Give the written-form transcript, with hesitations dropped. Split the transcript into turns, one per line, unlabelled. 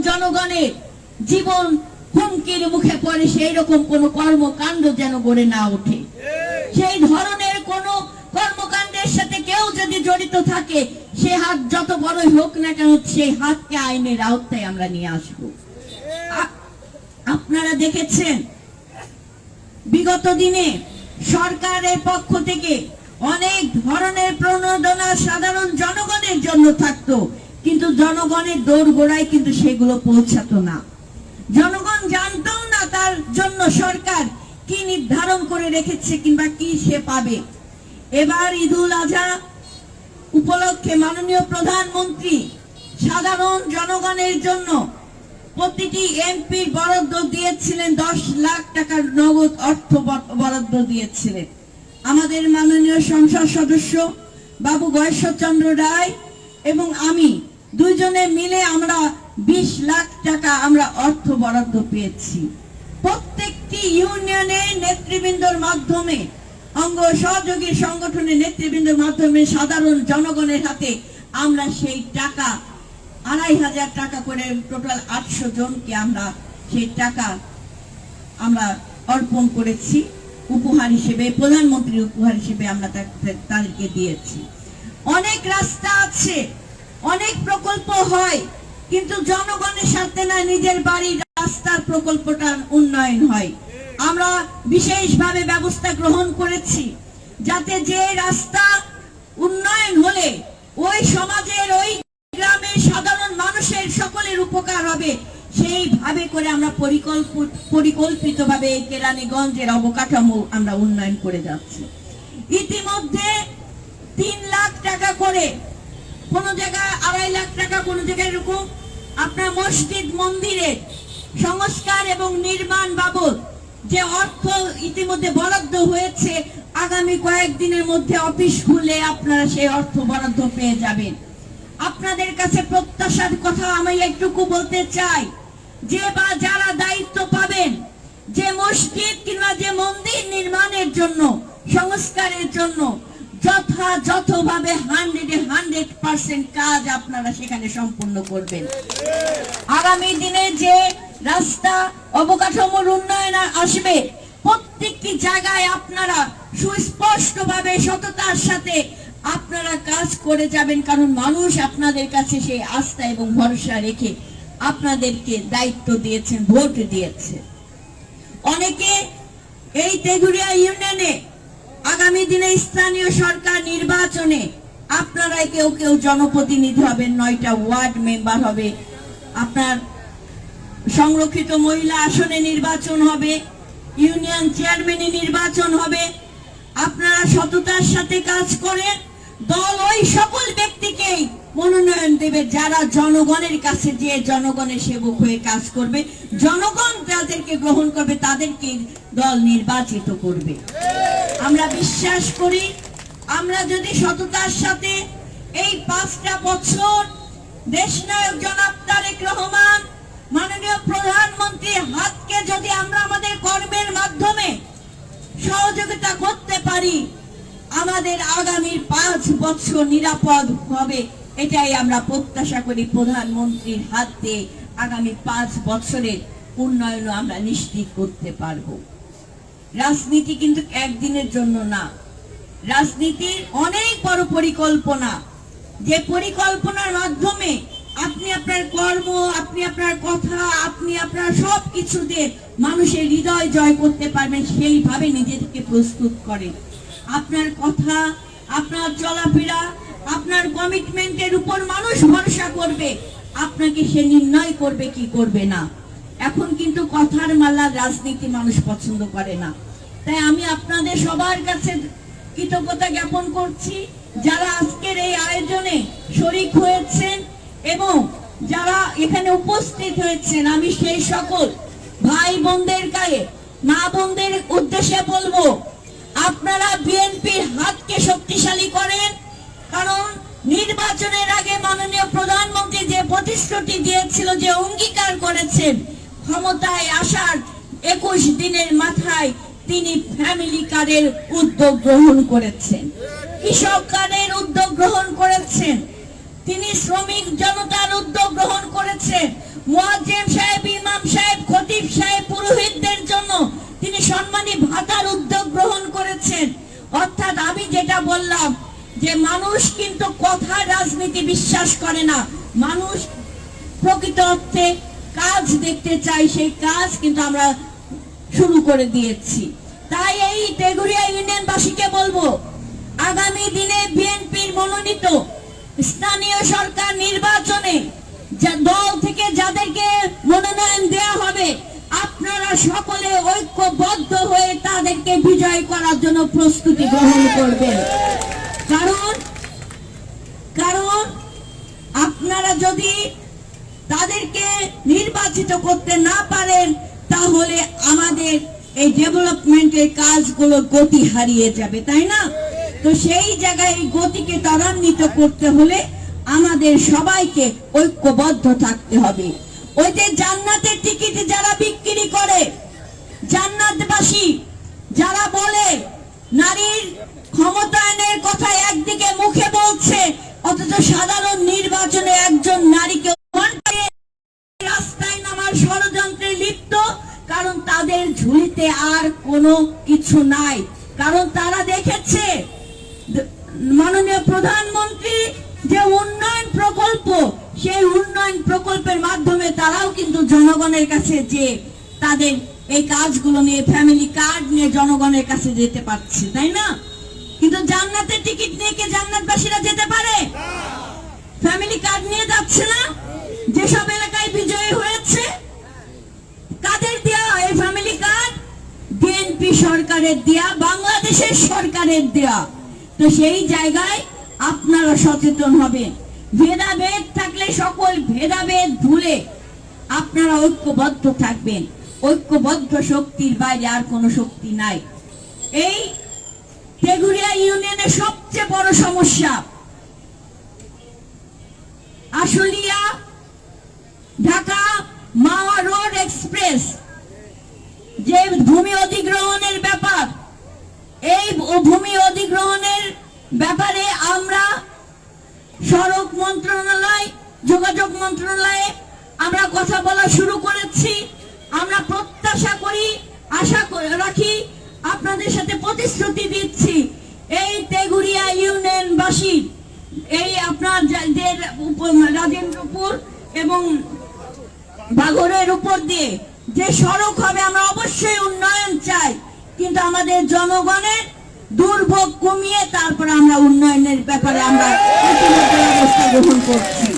জনগণের জীবন হুমকির মুখে পড়ে সেই রকম কোন কর্মকাণ্ড যেন গড়ে না ওঠে। সেই ধরনের কোন কর্মকাণ্ডের সাথে কেউ যদি জড়িত থাকে, সে হাত যত বড়ই হোক না কেন, সেই হাতকে আইনের আওতায় আমরা নিয়ে আসব। আপনারা দেখেছেন বিগত দিনে সরকারের পক্ষ থেকে অনেক ধরনের প্রণোদনা সাধারণ জনগণের জন্য থাকতো, কিন্তু জনগণের দোরগোড়ায় কিন্তু সেগুলো পৌঁছাতো না। জনগণ জানতো না তার জন্য সরকার কি নির্ধারণ করে রেখেছে কিংবা কি সে পাবে। এবার ঈদুল আজহা উপলক্ষে মাননীয় প্রধানমন্ত্রী সাধারণ জনগণের জন্য প্রতিটি এমপি বরাদ্দ দিয়েছিলেন, 10 লাখ টাকার নগদ অর্থ বরাদ্দ দিয়েছিলেন। আমাদের মাননীয় সংসদ সদস্য বাবু গয়েশ্বরচন্দ্র রায় এবং আমি দুইজনে মিলে আমরা 20 লাখ টাকা আমরা অর্থ বরাদ্দ পেয়েছি। প্রত্যেকটি ইউনিয়নের নেতৃবৃন্দর মাধ্যমে, অঙ্গ সহযোগী সংগঠনের নেতৃবৃন্দের মাধ্যমে সাধারণ জনগণের হাতে আমরা সেই টাকা 2500 টাকা করে টোটাল 800 জনকে আমরা সেই টাকা আমরা অর্পণ করেছি উপহার হিসেবে, প্রধানমন্ত্রীর উপহার হিসেবে আমরা তাদেরকে দিয়েছি। অনেক রাস্তা আছে, অনেক প্রকল্প হয়, কিন্তু জনগণের সাথে না নিজের বাড়ির রাস্তার প্রকল্পটার উন্নয়ন হয়। আমরা বিশেষভাবে ব্যবস্থা গ্রহণ করেছি যাতে যে রাস্তা উন্নয়ন হলে ওই সমাজের, ওই গ্রামের সাধারণ মানুষের সকলের উপকার হবে, সেইভাবে করে আমরা পরিকল্পিতভাবে কেরানীগঞ্জের অবকাঠামো আমরা উন্নয়ন করে যাচ্ছি। ইতিমধ্যে 3 লাখ টাকা করে, কোন জায়গায় 2.5 লাখ টাকা, কোন জায়গায় এরকম আপনার মসজিদ মন্দিরের সংস্কার এবং নির্মাণ বাবদ যে অর্থ ইতিমধ্যে বরাদ্দ হয়েছে, আগামী কয়েকদিনের মধ্যে অফিস খুলে আপনারা সেই অর্থ বরাদ্দ পেয়ে যাবেন। আপনাদের কাছে প্রত্যাশার কথা আমি একটুকু বলতে চাই, যে বা যারা দায়িত্ব পাবেন, যে মসজিদ কিংবা যে মন্দির নির্মাণের জন্য, সংস্কারের জন্য যথাযথভাবে 100% কাজ আপনারা সেখানে সম্পূর্ণ করবেন। আগামী দিনে যে রাস্তা অবকাঠামোর উন্নয়ন আসবে, প্রত্যেকটি জায়গায় আপনারা সুস্পষ্টভাবে সততার সাথে আপনারা কাজ করে যাবেন, কারণ মানুষ আপনাদের কাছে সেই আস্থা এবং ভরসা রেখে আপনাদেরকে দায়িত্ব দিয়েছেন, ভোট দিয়েছে। অনেকে এই তেঘুরিয়া ইউনিয়নে আগামী দিনে স্থানীয় সরকার নির্বাচনে আপনারা কেউ কেউ জনপ্রতিনিধি হবেন, 9টা ওয়ার্ড মেম্বার হবে, আপনার সংরক্ষিত মহিলা আসনে নির্বাচন হবে, ইউনিয়ন চেয়ারম্যানের নির্বাচন হবে। আপনারা সততার সাথে কাজ করেন, দল ওই সকল ব্যক্তিকেই মনোনয়ন দেবে যারা জনগণের কাছে যে জনগণের সেবক হয়ে কাজ করবে, জনগণ যাদেরকে গ্রহণ করবে তাদেরকে দল নির্বাচিত করবে। আমরা বিশ্বাস করি, আমরা যদি সততার সাথে এই 5টা বছর দেশনায়ক জনাব তারেক রহমান মাননীয় প্রধানমন্ত্রীর হাতকে যদি আমরা আমাদের কর্মের মাধ্যমে সহযোগিতা করতে পারি, আমাদের আগামী 5 বছর নিরাপদ হবে, এটাই আমরা প্রত্যাশা করি। প্রধানমন্ত্রীর হাত দিয়ে আগামী 5 বছরের উন্নয়ন আমরা নিশ্চিত করতে পারবো। রাজনীতি কিন্তু একদিনের জন্য না, রাজনীতির অনেক বড় পরিকল্পনা, যে পরিকল্পনার মাধ্যমে আপনি আপনার কর্ম, আপনি আপনার কথা, আপনি আপনার সবকিছু দিয়ে মানুষের হৃদয় জয় করতে পারবেন, সেইভাবে নিজেকে প্রস্তুত করেন। আপনার কথা, আপনার চলাফেরা, আপনার কমিটমেন্টের উপর মানুষ ভরসা করবে, আপনাকে সে নির্ণয় করবে কি করবে না। এখন কিন্তু কথার মালা রাজনীতি মানুষ পছন্দ করে না। তাই আমি আপনাদের সবার কাছে কৃতজ্ঞতা জ্ঞাপন করছি, যারা আজকের এই আয়োজনে শরীক হয়েছেন এবং যারা এখানে উপস্থিত হয়েছেন। আমি সেই সকল ভাই বোনদের কাছে, মা বোনদের উদ্দেশ্যে বলবো, আপনারা বিএনপির হাতকে শক্তিশালী করেন, কারণ নির্বাচনের আগে মাননীয় প্রধানমন্ত্রী যে প্রতিশ্রুতি দিয়েছিল, যে অঙ্গীকার করেছেন, ক্ষমতায় আসার 21 দিনের মাথায় তিনি ফ্যামিলি কার্ডের উদ্যোগ গ্রহণ করেছেন, কৃষক কার্ডের উদ্যোগ গ্রহণ করেছেন। শ্রমিক জনতার উদ্যোগ গ্রহণ করেছে। মুয়াজ্জিম সাহেব, ইমাম সাহেব, খতিব সাহেব, পুরোহিতদের জন্য তিনি সম্মানী ভাতার উদ্যোগ গ্রহণ করেছেন। অর্থাৎ আমি যেটা বললাম যে মানুষ কিন্তু কথা রাজনীতি বিশ্বাস করে না, মানুষ প্রকৃত অর্থে কাজ দেখতে চাই, সেই কাজ কিন্তু আমরা শুরু করে দিয়েছি। তাই এই তেঘুরিয়া ইউনিয়নবাসীকে বলবো, আগামী দিনে বিএনপির মনোনীত স্থানীয় সরকার নির্বাচনে দল থেকে যাদেরকে মনোনয়ন দেওয়া হবে, আপনারা সকলে ঐক্যবদ্ধ হয়ে তাদেরকে বিজয় করার জন্য প্রস্তুতি গ্রহণ করবেন। কারণ আপনারা যদি তাদেরকে নির্বাচিত করতে না পারেন, তাহলে আমাদের এই ডেভেলপমেন্টের কাজগুলো গতি হারিয়ে যাবে, তাই না? তো সেই জায়গায় এই গতিকে ত্বরান্বিত করতে হলে আমাদের সবাইকে ঐক্যবদ্ধ থাকতে হবে। ওই যে জান্নাতের টিকিট যারা বিক্রি করে, জান্নাতবাসী যারা বলে নারীর ক্ষমতায়নের কথা একদিকে মুখে বলছে, অথচ সাধারণ নির্বাচনে একজন নারীকে রাস্তায় নামার ষড়যন্ত্রে লিপ্ত, কারণ তাদের ঝুলিতে আর কোনো কিছু নাই। কারণ তারা দেখেছে মাননীয় প্রধানমন্ত্রী যে উন্নয়ন প্রকল্প, সেই উন্নয়ন প্রকল্পের মাধ্যমে তারাও কিন্তু জনগণের কাছে যে তাদের এই কাজগুলো নিয়ে ফ্যামিলি কার্ড নিয়ে জনগণের কাছে যেতে পারছে, তাই না? কিন্তু জান্নাতের টিকিট নিয়ে কি জান্নাতবাসীরা যেতে পারে? ফ্যামিলি কার্ড নিয়ে যাচ্ছে না। যেসব এলাকায় বিজয়ী হয়েছে, কাদের দেয়া এই ফ্যামিলি কার্ড? বিএনপি সরকারের দেয়া, বাংলাদেশের সরকারের দেয়া। তো সেই জায়গায় আপনারা সচেতন হবেন। ভেদাভেদ থাকলে সকল ভেদাভেদ ভুলে আপনারা ঐক্যবদ্ধ থাকবেন। ঐক্যবদ্ধ শক্তির বাইরে আর কোনো শক্তি নাই। এই তেঘুরিয়া ইউনিয়নের সবচেয়ে বড় সমস্যা আশুলিয়া ঢাকা মাওয়া রোড এক্সপ্রেস যে ভূমি অধিগ্রহণের ব্যাপার, এই ভূমি অধিগ্রহণের ব্যাপারে আমরা সড়ক মন্ত্রণালয়, যোগাযোগ মন্ত্রণালয়ে আমরা কথা বলা শুরু করেছি। আমরা প্রত্যাশা করি, আশা রাখি, আপনাদের সাথে প্রতিশ্রুতি দিচ্ছি, এই তেঘুরিয়া ইউনিয়নবাসী এই আপনাদের রাজেন্দ্রপুর এবং বাঘরের উপর দিয়ে যে সড়ক হবে, আমরা অবশ্যই উন্নয়ন চাই, কিন্তু আমাদের জনগণের দুর্ভোগ কমিয়ে তারপর আমরা উন্নয়নের ব্যাপারে আমরা ব্যবস্থা গ্রহণ করছি।